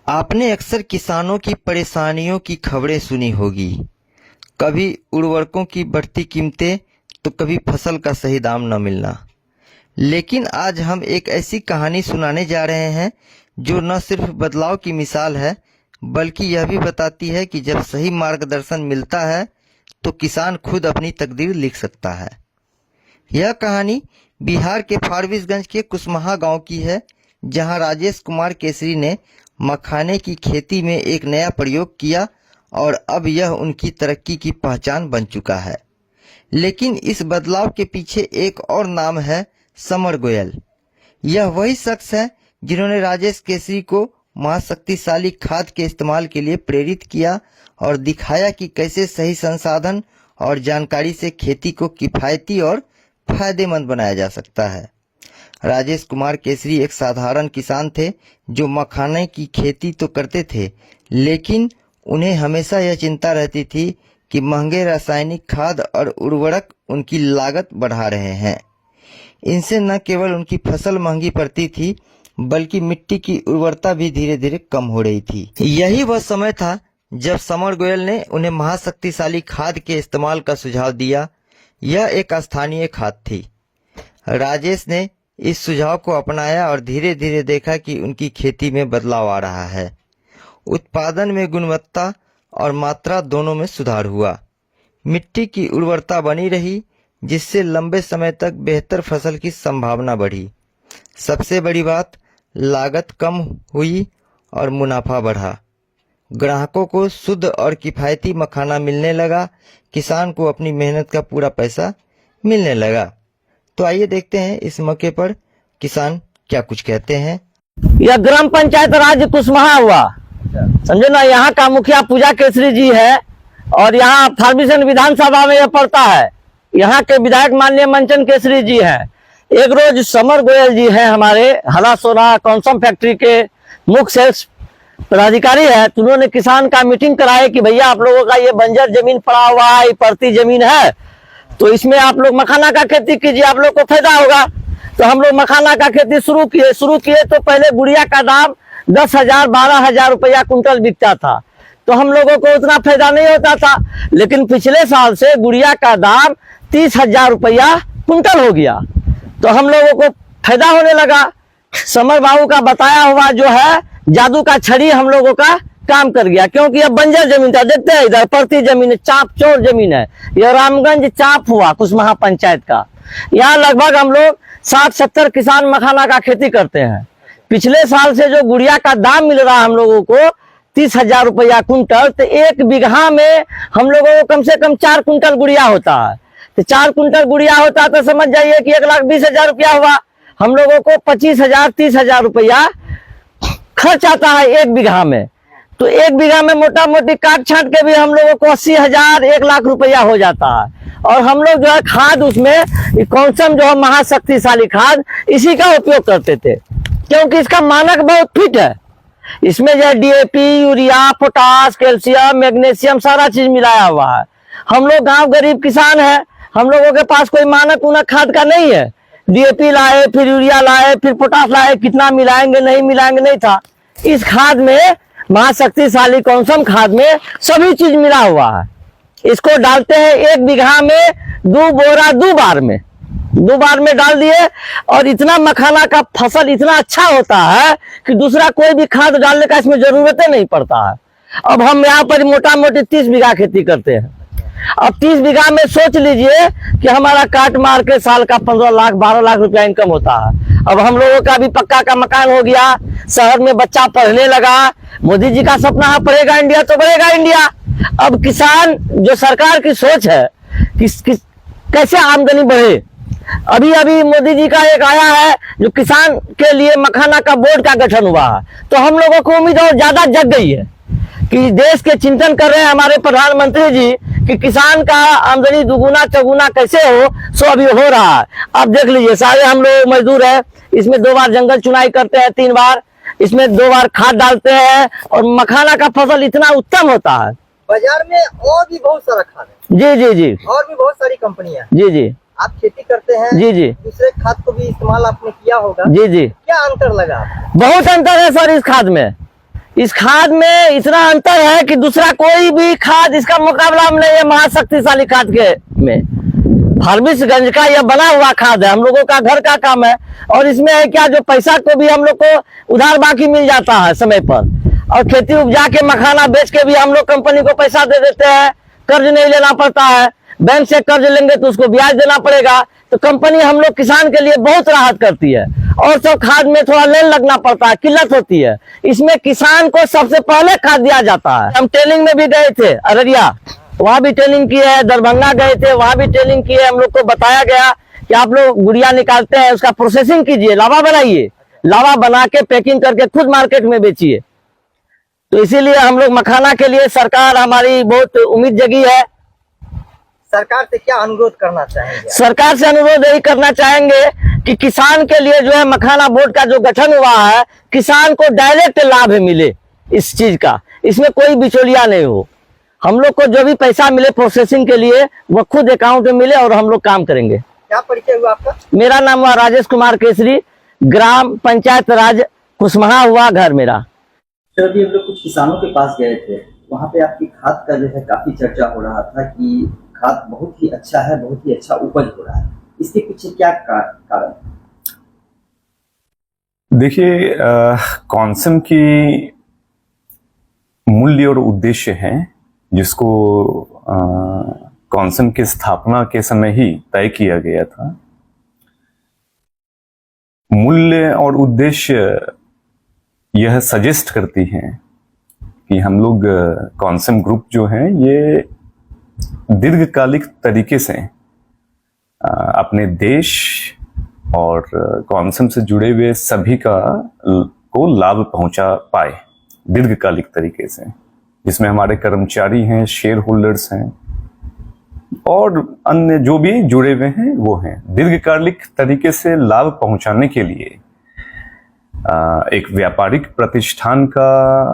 आपने अक्सर किसानों की परेशानियों की खबरें सुनी होगी। कभी उर्वरकों की बढ़ती कीमतें तो कभी फसल का सही दाम न मिलना। लेकिन आज हम एक ऐसी कहानी सुनाने जा रहे हैं जो न सिर्फ बदलाव की मिसाल है, बल्कि यह भी बताती है कि जब सही मार्गदर्शन मिलता है तो किसान खुद अपनी तकदीर लिख सकता है। यह कहानी बिहार के फारबिसगंज के कुसमाहा गांव की है, जहां राजेश कुमार केसरी ने मखाने की खेती में एक नया प्रयोग किया और अब यह उनकी तरक्की की पहचान बन चुका है। लेकिन इस बदलाव के पीछे एक और नाम है, समर गोयल। यह वही शख्स है जिन्होंने राजेश केसरी को महाशक्तिशाली खाद के इस्तेमाल के लिए प्रेरित किया और दिखाया कि कैसे सही संसाधन और जानकारी से खेती को किफायती और फायदेमंद बनाया जा सकता है। राजेश कुमार केसरी एक साधारण किसान थे जो मखाने की खेती तो करते थे, लेकिन उन्हें हमेशा यह चिंता रहती थी कि महंगे रासायनिक खाद और उर्वरक उनकी लागत बढ़ा रहे हैं। इनसे न केवल उनकी फसल महंगी पड़ती थी, बल्कि मिट्टी की उर्वरता भी धीरे धीरे कम हो रही थी। यही वह समय था जब समर गोयल ने उन्हें महाशक्तिशाली खाद के इस्तेमाल का सुझाव दिया। यह एक स्थानीय खाद थी। राजेश ने इस सुझाव को अपनाया और धीरे धीरे देखा कि उनकी खेती में बदलाव आ रहा है। उत्पादन में गुणवत्ता और मात्रा दोनों में सुधार हुआ। मिट्टी की उर्वरता बनी रही, जिससे लंबे समय तक बेहतर फसल की संभावना बढ़ी। सबसे बड़ी बात, लागत कम हुई और मुनाफा बढ़ा। ग्राहकों को शुद्ध और किफायती मखाना मिलने लगा। किसान को अपनी मेहनत का पूरा पैसा मिलने लगा। तो आइए देखते हैं इस मौके पर किसान क्या कुछ कहते हैं। यह ग्राम पंचायत राज्य कुसमाहा हुआ, समझे ना। यहाँ का मुखिया पूजा केसरी जी है और यहाँ फारबिसगंज विधानसभा में यह पड़ता है। यहाँ के विधायक माननीय मंचन केसरी जी हैं। एक रोज समर गोयल जी हैं, हमारे हला सोना कॉन्सम फैक्ट्री के मुख्य सेल्स पदाधिकारी है। तो उन्होंने किसान का मीटिंग कराए कि भैया आप लोगों का ये बंजर जमीन पड़ा हुआ है, पड़ती जमीन है, तो इसमें आप लोग मखाना का खेती कीजिए, आप लोग को फायदा होगा। तो हम लोग मखाना का खेती शुरू किए तो पहले गुड़िया का दाम 10,000 12,000 रुपया कुंटल बिकता था, तो हम लोगों को उतना फायदा नहीं होता था। लेकिन पिछले साल से गुड़िया का दाम 30,000 रुपया कुंटल हो गया, तो हम लोगों को फायदा होने लगा। समर बाबू का बताया हुआ जो है जादू का छड़ी हम लोगों का काम कर गया, क्योंकि यह बंजर जमीन था। देखते हैं इधर पड़ती जमीन है, चाप चौर जमीन है। यह रामगंज चाप हुआ कुसमाहा पंचायत का। यहाँ लगभग हम लोग 60-70 किसान मखाना का खेती करते हैं। पिछले साल से जो गुड़िया का दाम मिल रहा है हम लोगों को 30,000 रुपया कुंटल, तो एक बीघा में हम लोगों को कम से कम 4 कुंटल गुड़िया होता है। तो 4 कुंटल गुड़िया होता तो समझ जाइए कि 1,20,000 रुपया हुआ। हम लोगों को 25,000 30,000 रुपया खर्च आता है एक बीघा में। तो एक बीघा में मोटा मोटी काट छाट के भी हम लोगों को 80,000 1,00,000 रुपया हो जाता है। और हम लोग जो है खाद उसमें कॉन्सम जो है महाशक्तिशाली खाद, इसी का उपयोग करते थे, क्योंकि इसका मानक बहुत फिट है। इसमें जो है DAP, urea, potash, calcium, magnesium सारा चीज मिलाया हुआ है। हम लोग गांव गरीब किसान है, हम लोगों के पास कोई मानक उनक खाद का नहीं है। DAP लाए, फिर यूरिया लाए, फिर पोटास लाए, कितना मिलाएंगे नहीं था। इस खाद में महाशक्तिशाली कॉन्सम खाद में सभी चीज मिला हुआ है। इसको डालते हैं एक बीघा में 2 बोरा 2 बार में डाल दिए, और इतना मखाना का फसल इतना अच्छा होता है कि दूसरा कोई भी खाद डालने का इसमें जरूरत नहीं पड़ता है। अब हम यहाँ पर मोटा मोटी 30 बीघा खेती करते हैं। अब 30 बीघा में सोच लीजिए कि हमारा काट मार के साल का 15 लाख 12 लाख रुपया इनकम होता है। अब हम लोगों का भी पक्का का मकान हो गया, शहर में बच्चा पढ़ने लगा। मोदी जी का सपना है पढ़ेगा इंडिया तो बढ़ेगा इंडिया। अब किसान जो सरकार की सोच है कि कैसे आमदनी बढ़े, अभी मोदी जी का एक आया है जो किसान के लिए मखाना का बोर्ड का गठन हुआ है। तो हम लोगों को उम्मीद और ज्यादा जग गई है कि देश के चिंतन कर रहे हैं हमारे प्रधानमंत्री जी कि किसान का आमदनी दुगुना चौगुना कैसे हो, सो अभी हो रहा है। अब देख लीजिए, सारे हम लोग मजदूर है, इसमें 2 बार जंगल चुनाई करते हैं, 3 बार, इसमें 2 बार खाद डालते हैं, और मखाना का फसल इतना उत्तम होता है। बाजार में और भी बहुत सारा खाद है। जी और भी बहुत सारी कंपनियां। जी आप खेती करते हैं। जी दूसरे खाद को भी इस्तेमाल आपने किया होगा। जी क्या अंतर लगा? बहुत अंतर है सर इस खाद में। इस खाद में इतना अंतर है कि दूसरा कोई भी खाद इसका मुकाबला में नहीं है महाशक्तिशाली खाद के में। फार्मिसगंज का यह बना हुआ खाद है, हम लोगों का घर का काम है। और इसमें है क्या, जो पैसा को भी हम लोग को उधार बाकी मिल जाता है समय पर, और खेती उपजा के मखाना बेच के भी हम लोग कंपनी को पैसा दे देते हैं, कर्ज नहीं लेना पड़ता है। बैंक से कर्ज लेंगे तो उसको ब्याज देना पड़ेगा, तो कंपनी हम लोग किसान के लिए बहुत राहत करती है। और सब खाद में थोड़ा लेन लगना पड़ता है, किल्लत होती है। इसमें किसान को सबसे पहले खाद दिया जाता है। हम ट्रेनिंग में भी गए थे अररिया, वहां भी ट्रेनिंग की है, दरभंगा गए थे, वहां भी ट्रेनिंग की है। हम लोग को बताया गया कि आप लोग गुड़िया निकालते हैं, उसका प्रोसेसिंग कीजिए, लावा बनाइए, लावा बना के पैकिंग करके खुद मार्केट में बेचिए। तो इसीलिए हम लोग मखाना के लिए सरकार हमारी बहुत उम्मीद जगी है। सरकार से क्या अनुरोध करना चाहेंगे? सरकार से अनुरोध यही करना चाहेंगे कि किसान के लिए जो है मखाना बोर्ड का जो गठन हुआ है, किसान को डायरेक्ट लाभ मिले इस चीज का, इसमें कोई बिचौलिया नहीं हो। हम लोग को जो भी पैसा मिले प्रोसेसिंग के लिए वो खुद अकाउंट में मिले और हम लोग काम करेंगे। क्या परिचय हुआ आपका? मेरा नाम हुआ राजेश कुमार केसरी, ग्राम पंचायत राज कुसमहा हुआ घर मेरा। सर अभी हम लोग कुछ किसानों के पास गए थे, वहाँ पे आपकी खाद का जो है काफी चर्चा हो रहा था कि खाद बहुत ही अच्छा है, बहुत ही अच्छा उपज हो रहा है। इसके पीछे क्या कारण? देखिए, कॉन्सम की मूल्य और उद्देश्य है जिसको कॉन्सम की स्थापना के समय ही तय किया गया था। मूल्य और उद्देश्य यह सजेस्ट करती हैं कि हम लोग कॉन्सम ग्रुप जो है ये दीर्घकालिक तरीके से अपने देश और कॉन्सम से जुड़े हुए सभी को लाभ पहुंचा पाए दीर्घकालिक तरीके से, जिसमें हमारे कर्मचारी हैं, शेयर होल्डर्स हैं और अन्य जो भी जुड़े हुए हैं वो हैं। दीर्घकालिक तरीके से लाभ पहुंचाने के लिए एक व्यापारिक प्रतिष्ठान का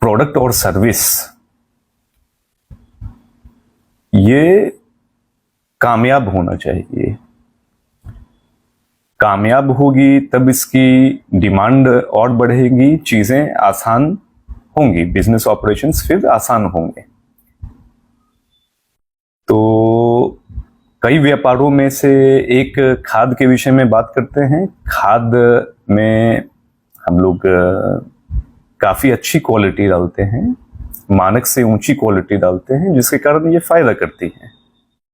प्रोडक्ट और सर्विस ये कामयाब होना चाहिए। कामयाब होगी तब इसकी डिमांड और बढ़ेगी, चीजें आसान होंगी, बिजनेस ऑपरेशंस फिर आसान होंगे। तो कई व्यापारों में से एक खाद के विषय में बात करते हैं। खाद में हम लोग काफी अच्छी क्वालिटी डालते हैं, मानक से ऊंची क्वालिटी डालते हैं, जिसके कारण ये फायदा करती है।